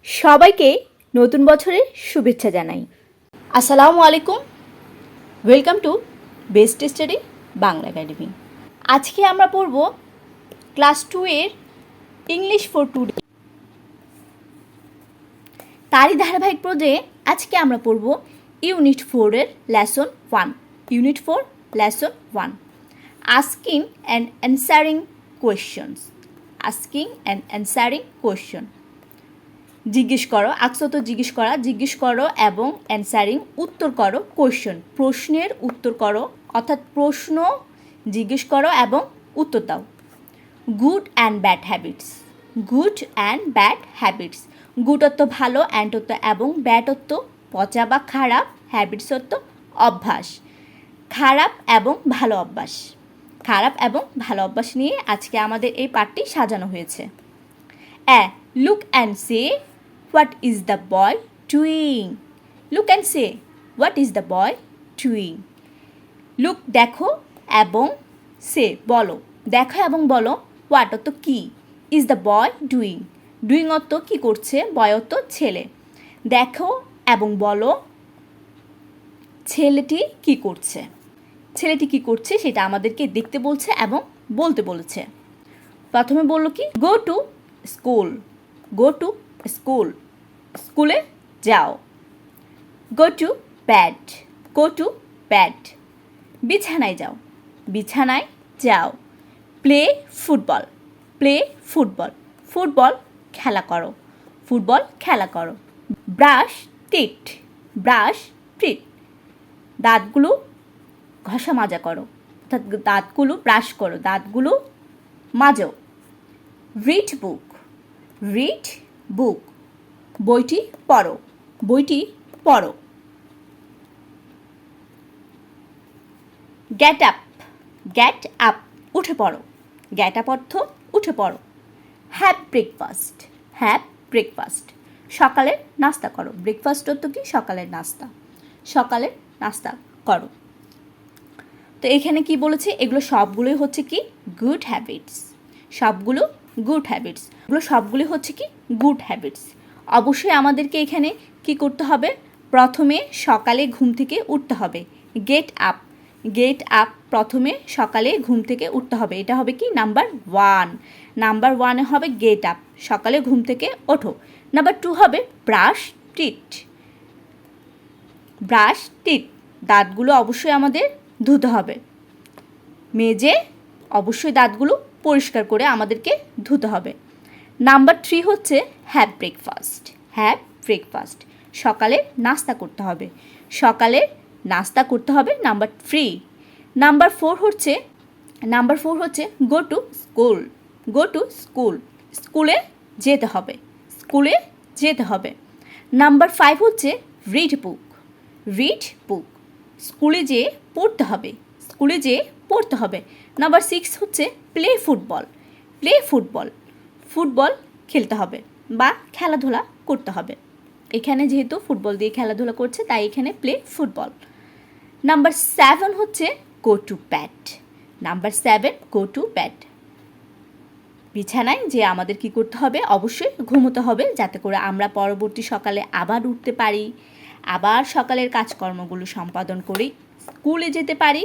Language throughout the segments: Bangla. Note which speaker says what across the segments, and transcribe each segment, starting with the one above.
Speaker 1: সবাইকে নতুন বছরের শুভেচ্ছা জানাই। আসসালামু আলাইকুম। Welcome to best study Bangla academy. আজকে আমরা পড়ব ক্লাস 2 এর ইংলিশ ফর টুডে। তারই ধারাবাহিক পর্যায়ে আজকে আমরা পড়ব ইউনিট 4 এর lesson 1। Unit 4 lesson 1, asking and answering questions. Asking and answering question. জিজ্ঞেস করো, আকসত জিজ্ঞেস করো এবং অ্যান্সারিং উত্তর করো, কোয়েশ্চন প্রশ্নের উত্তর করো, অর্থাৎ প্রশ্ন জিজ্ঞেস করো এবং উত্তর দাও। Good and bad habits. Good and bad habits. Good অর্থ ভালো, অ্যান্ড অর্থ এবং, ব্যাড অর্থ পচা বা খারাপ, হ্যাবিটস অর্থ অভ্যাস। খারাপ এবং ভালো অভ্যাস। খারাপ এবং ভালো অভ্যাস নিয়ে আজকে আমাদের এই পাঠটি সাজানো হয়েছে। Look and say what is the boy doing. Look and say what is the boy doing. Look দেখো এবং সে বলো, দেখো এবং বলো, হোয়াট অর্থ কী, is the boy doing. Doing অর্থ কী করছে, বয় অর্থ ছেলে। দেখো এবং বলো ছেলেটি কী করছে। ছেলেটি কী করছে সেটা আমাদেরকে দেখতে বলছে এবং বলতে বলেছে। প্রথমে বললো কি, go to school. Go to school, স্কুলে যাও। Go to bad. Go to bad, বিছানায় যাও, বিছানায় যাও। Play football. Play football, football খেলা করো, ফুটবল খেলা করো। ব্রাশ টিট। ব্রাশ টিট, দাঁতগুলো ঘষা মাজা করো, অর্থাৎ দাঁতগুলো ব্রাশ করো, দাঁতগুলো মাজো। রিড বুক। রিড বুক, বইটি পড়ো, বইটি পড়ো। Get up. গেট আপ, উঠে পড়ো। গেট আপ অর্থ উঠে পড়ো। Have breakfast. হ্যাভ ব্রেকফাস্ট, সকালের নাস্তা করো। ব্রেকফাস্ট অর্থ কি, সকালের নাস্তা। সকালের নাস্তা করো। তো এখানে কি বলেছে, এগুলো সবগুলোই হচ্ছে কি গুড হ্যাবিটস। সবগুলো গুড হ্যাবিটস, এগুলো সবগুলো হচ্ছে কি গুড হ্যাবিটস। অবশ্যই আমাদেরকে এখানে কি করতে হবে, প্রথমে সকালে ঘুম থেকে উঠতে হবে। Get up. গেট আপ, প্রথমে সকালে ঘুম থেকে উঠতে হবে, এটা হবে কি নাম্বার 1। নাম্বার 1 হবে গেট আপ, সকালে ঘুম থেকে ওঠো। নাম্বার 2 হবে ব্রাশ টিট। ব্রাশ টিট, দাঁতগুলো অবশ্যই আমাদের ধুতে হবে। মেজে অবশ্যই দাঁতগুলো পরিষ্কার করে আমাদেরকে ধুতে হবে। নাম্বার 3 হচ্ছে হ্যাভ ব্রেকফাস্ট। হ্যাভ ব্রেকফাস্ট, সকালে নাস্তা করতে হবে। সকালে নাস্তা করতে হবে, নাম্বার 3। নাম্বার 4 হচ্ছে go to school. Go to school, স্কুলে যেতে হবে, স্কুলে যেতে হবে। নাম্বার 5 হচ্ছে রিড বুক। রিড বুক, স্কুলে যেয়ে পড়তে হবে, স্কুলে যেয়ে পড়তে হবে। নাম্বার 6 হচ্ছে play football. Play football, football খেলতে হবে বা খেলাধুলা করতে হবে। এখানে যেহেতু ফুটবল দিয়ে খেলাধুলা করছে তাই এখানে প্লে ফুটবল। নাম্বার 7 হচ্ছে go to bad. Number 7 go to bad, বিছানায় যে আমাদের কি করতে হবে, অবশ্যই ঘুমোতে হবে, যাতে করে আমরা পরবর্তী সকালে আবার উঠতে পারি, আবার সকালের কাজকর্মগুলো সম্পাদন করি, স্কুলে যেতে পারি,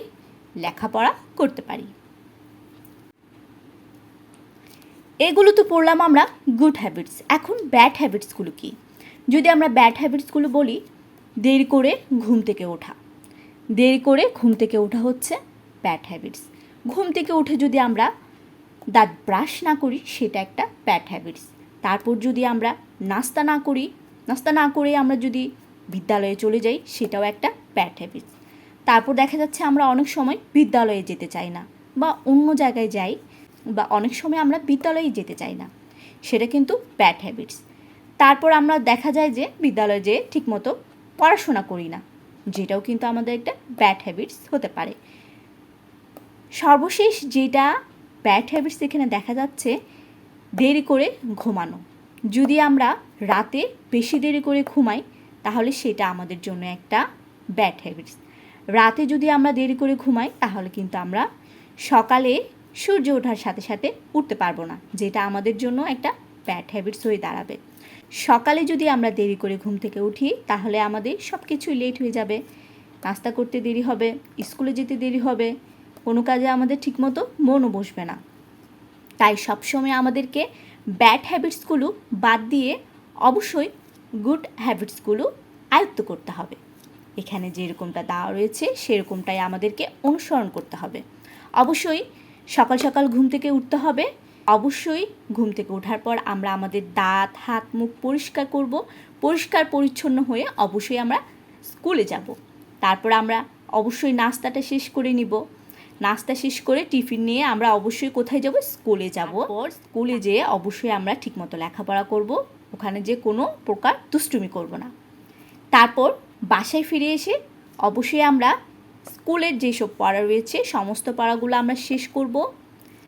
Speaker 1: লেখাপড়া করতে পারি। এগুলো তো পড়লাম আমরা গুড হ্যাবিটস। এখন ব্যাড হ্যাবিটসগুলো কি? যদি আমরা ব্যাড হ্যাবিটসগুলো বলি, দেরি করে ঘুম থেকে ওঠা। দেরি করে ঘুম থেকে ওঠা হচ্ছে ব্যাড হ্যাবিটস। ঘুম থেকে উঠে যদি আমরা দাঁত ব্রাশ না করি সেটা একটা ব্যাড হ্যাবিটস। তারপর যদি আমরা নাস্তা না করে আমরা যদি বিদ্যালয়ে চলে যাই সেটাও একটা ব্যাড হ্যাবিটস। তারপর দেখা যাচ্ছে আমরা অনেক সময় বিদ্যালয়ে যেতে চাই না বা অন্য জায়গায় যাই, বা অনেক সময় আমরা বিদ্যালয়ে যেতে চাই না, সেটা কিন্তু ব্যাড হ্যাবিটস। তারপর আমরা দেখা যায় যে বিদ্যালয়ে যেয়ে ঠিকমতো পড়াশোনা করি না, যেটাও কিন্তু আমাদের একটা ব্যাড হ্যাবিটস হতে পারে। সর্বশেষ যেটা ব্যাড হ্যাবিটস এখানে দেখা যাচ্ছে, দেরি করে ঘুমানো। যদি আমরা রাতে বেশি দেরি করে ঘুমাই তাহলে সেটা আমাদের জন্য একটা ব্যাড হ্যাবিটস। রাতে যদি আমরা দেরি করে ঘুমাই তাহলে কিন্তু আমরা সকালে সূর্য ওঠার সাথে সাথে উঠতে পারবো না, যেটা আমাদের জন্য একটা ব্যাড হ্যাবিটস হয়ে দাঁড়াবে। সকালে যদি আমরা দেরি করে ঘুম থেকে উঠি তাহলে আমাদের সব কিছুই লেট হয়ে যাবে, নাস্তা করতে দেরি হবে, স্কুলে যেতে দেরি হবে, কোনো কাজে আমাদের ঠিকমতো মনও বসবে না। তাই সবসময় আমাদেরকে ব্যাড হ্যাবিটসগুলো বাদ দিয়ে অবশ্যই গুড হ্যাবিটসগুলো আয়ত্ত করতে হবে। এখানে যেরকমটা দেওয়া রয়েছে সেরকমটাই আমাদেরকে অনুসরণ করতে হবে। অবশ্যই সকাল সকাল ঘুম থেকে উঠতে হবে। অবশ্যই ঘুম থেকে ওঠার পর আমরা আমাদের দাঁত, হাত, মুখ পরিষ্কার করব। পরিষ্কার পরিচ্ছন্ন হয়ে অবশ্যই আমরা স্কুলে যাব। তারপর আমরা অবশ্যই নাস্তাটা শেষ করে নিব। নাস্তা শেষ করে টিফিন নিয়ে আমরা অবশ্যই কোথায় যাব? স্কুলে যাব। স্কুলে যেয়ে অবশ্যই আমরা ঠিকমতো লেখাপড়া করব, ওখানে যে কোনো প্রকার দুষ্টুমি করব না। তারপর বাসায় ফিরে এসে অবশ্যই আমরা স্কুলের যেসব পড়া রয়েছে সমস্ত পড়াগুলো আমরা শেষ করব।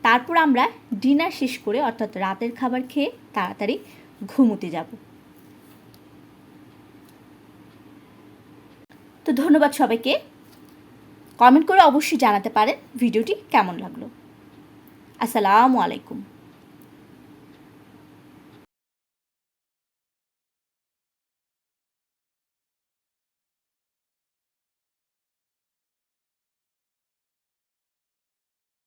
Speaker 1: তারপর আমরা ডিনার শেষ করে অর্থাৎ রাতের খাবার খেয়ে তাড়াতাড়ি ঘুমোতে যাব। তো ধন্যবাদ সবাইকে। কমেন্ট করে অবশ্যই জানাতে পারেন ভিডিওটি কেমন লাগলো। আসসালামু আলাইকুম।